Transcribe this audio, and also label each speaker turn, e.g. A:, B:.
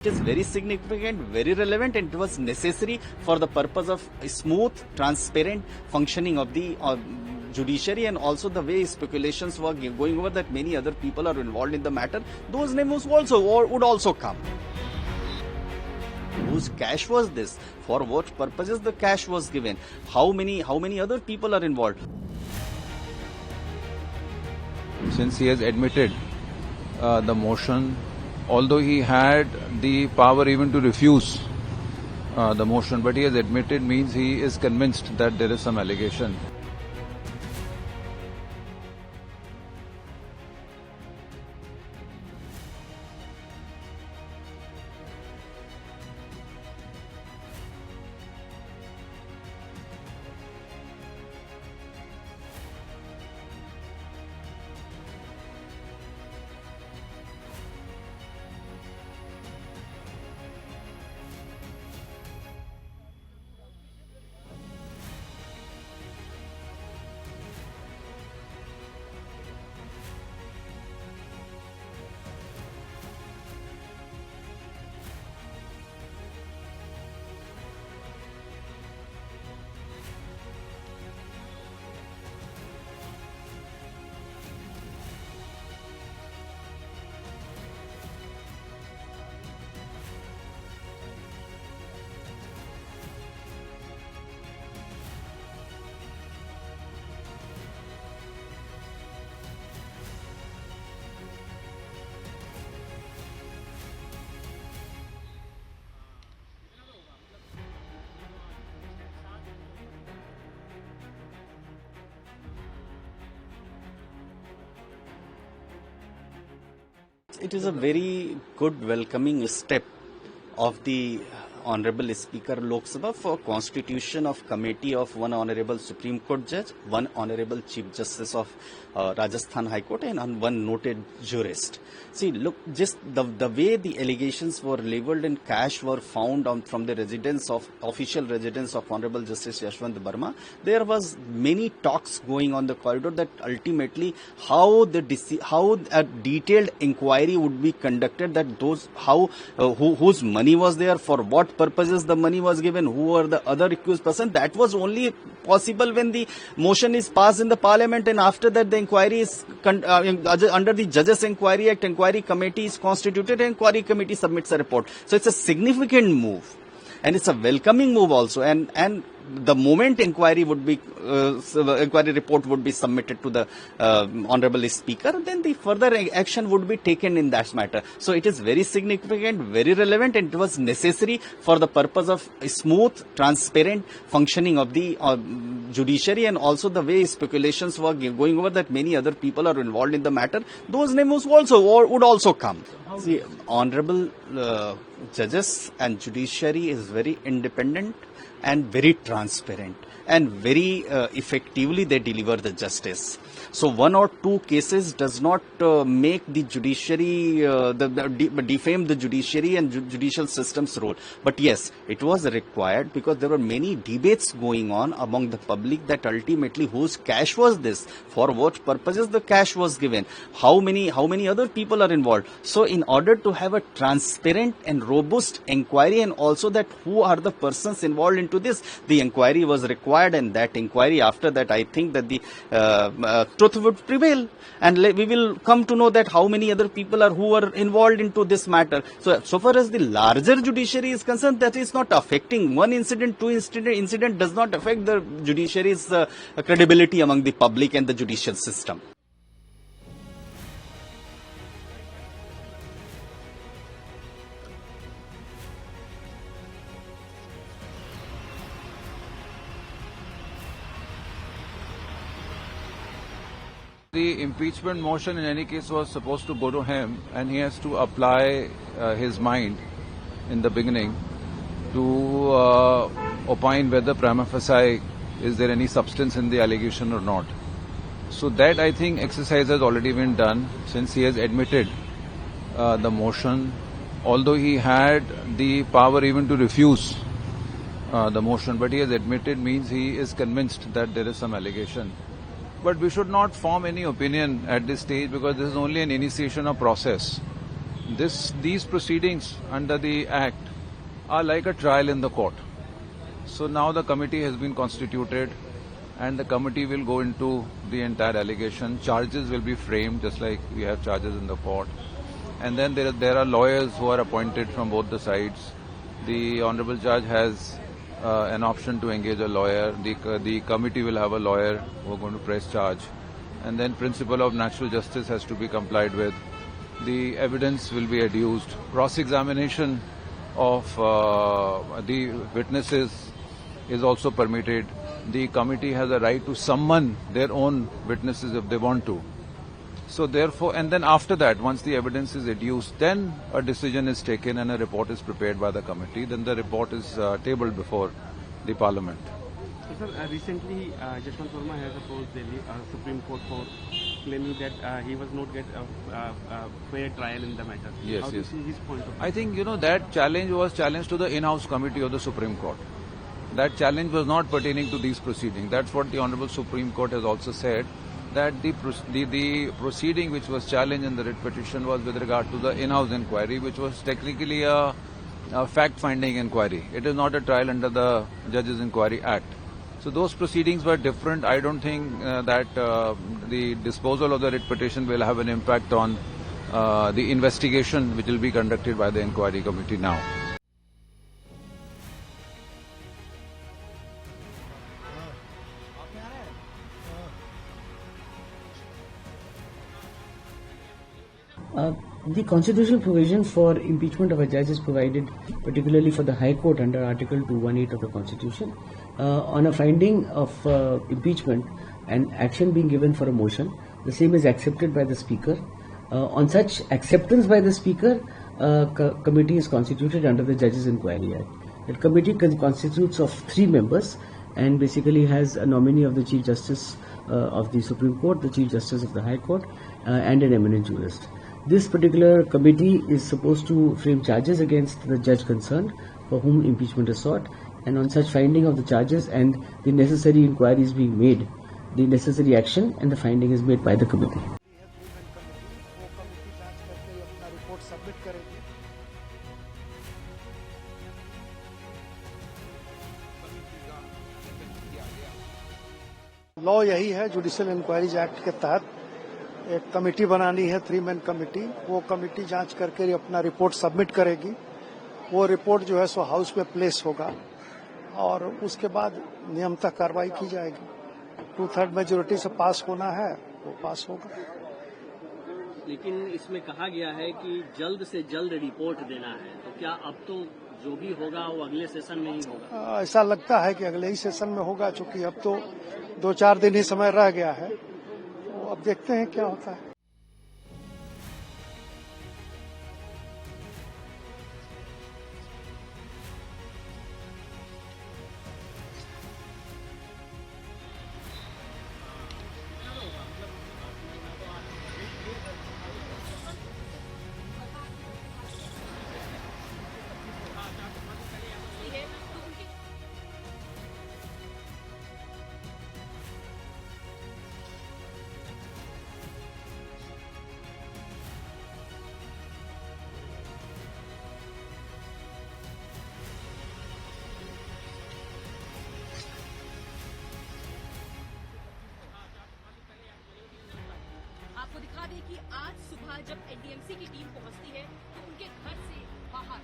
A: It is very significant, very relevant, and it was necessary for the purpose of a smooth, transparent functioning of the judiciary, and also the way speculations were going over that many other people are involved in the matter. Those names would also come. Whose cash was this? For what purposes the cash was given? How many other people are involved?
B: Since he has admitted the motion, although he had the power even to refuse the motion, but he has admitted means he is convinced that there is some allegation.
A: It is a very good welcoming step of the Honorable Speaker Lok Sabha for constitution of committee of one Honorable Supreme Court Judge, one Honorable Chief Justice of Rajasthan High Court, and one noted jurist. See, look, just the way the allegations were labelled and cash were found from the official residence of Honorable Justice Yashwant Verma. There was many talks going on the corridor that ultimately how a detailed inquiry would be conducted, that whose money was there, for what purposes the money was given, who were the other accused person. That was only possible when the motion is passed in the parliament, and after that the inquiry is under the Judges Inquiry Act. Inquiry committee is constituted, and inquiry committee submits a report. So it's a significant move, and it's a welcoming move also. And the moment inquiry report would be submitted to the Honorable Speaker, then the further action would be taken in that matter. So it is very significant, very relevant, and it was necessary for the purpose of a smooth, transparent functioning of the judiciary, and also the way speculations were going over that many other people are involved in the matter. Those names would also come. See, honorable judges and judiciary is very independent and very transparent, and very effectively they deliver the justice. So one or two cases does not make the judiciary, defame the judiciary and judicial system's role. But yes, it was required because there were many debates going on among the public that ultimately whose cash was this, for what purposes the cash was given, how many other people are involved. So in order to have a transparent and robust inquiry, and also that who are the persons involved into this, the inquiry was required, and that inquiry, after that, I think that the truth would prevail, and we will come to know that how many other people who are involved into this matter. So far as the larger judiciary is concerned, that is not affecting one incident, incident does not affect the judiciary's credibility among the public and the judicial system.
B: The impeachment motion in any case was supposed to go to him, and he has to apply his mind in the beginning to opine whether prima facie is there any substance in the allegation or not. So that, I think, exercise has already been done, since he has admitted the motion, although he had the power even to refuse the motion, but he has admitted means he is convinced that there is some allegation. But we should not form any opinion at this stage, because this is only an initiation of process. these proceedings under the Act are like a trial in the court. So now the committee has been constituted, and the committee will go into the entire allegation. Charges will be framed just like we have charges in the court. And then there are lawyers who are appointed from both the sides. The Honorable Judge has an option to engage a lawyer. The committee will have a lawyer who are going to press charge. And then principle of natural justice has to be complied with. The evidence will be adduced. Cross-examination of the witnesses is also permitted. The committee has a right to summon their own witnesses if they want to. So therefore, and then after that, once the evidence is adduced, then a decision is taken and a report is prepared by the committee. Then the report is tabled before the Parliament.
C: Sir, recently, Yashwant Verma has opposed the Supreme Court for claiming that he was not get a fair trial in the matter.
B: Yes,
C: How do you
B: yes.
C: see his point of view?
B: I think, that challenge was challenged to the in-house committee of the Supreme Court. That challenge was not pertaining to these proceedings. That's what the Honorable Supreme Court has also said, that the proceeding which was challenged in the writ petition was with regard to the in-house inquiry, which was technically a fact-finding inquiry. It is not a trial under the Judges Inquiry Act. So those proceedings were different. I don't think that the disposal of the writ petition will have an impact on the investigation which will be conducted by the inquiry committee now.
D: The constitutional provision for impeachment of a judge is provided particularly for the High Court under Article 218 of the Constitution. On a finding of impeachment and action being given for a motion, the same is accepted by the Speaker. On such acceptance by the Speaker, committee is constituted under the Judges Inquiry Act. The committee constitutes of 3 members and basically has a nominee of the Chief Justice of the Supreme Court, the Chief Justice of the High Court, and an eminent jurist. This particular committee is supposed to frame charges against the judge concerned for whom impeachment is sought, and on such finding of the charges and the necessary inquiries being made, the necessary action and the finding is made by the committee.
E: Law यही है, judicial inquiries act के तहत एक committee बनानी है, 3 man committee. वो committee जांच करके अपना रिपोर्ट सबमिट करेगी। वो रिपोर्ट जो है सो हाउस में प्लेस होगा और उसके बाद नियमतः कार्रवाई की जाएगी। 2/3 मेजोरिटी से पास होना है, वो पास होगा।
F: लेकिन इसमें कहा गया है कि जल्द से जल्द रिपोर्ट देना है, तो क्या अब तो जो भी होगा वो अगले सेशन में ही होगा?
E: ऐसा लगता है कि अगले ही सेशन में होगा, चूंकि अब तो 2-4 दिन ही समय रह गया है। तो अब देखते हैं क्या होता है।
G: आपको दिखा दें कि आज सुबह जब एनडीएमसी की टीम पहुंचती है तो उनके घर से बाहर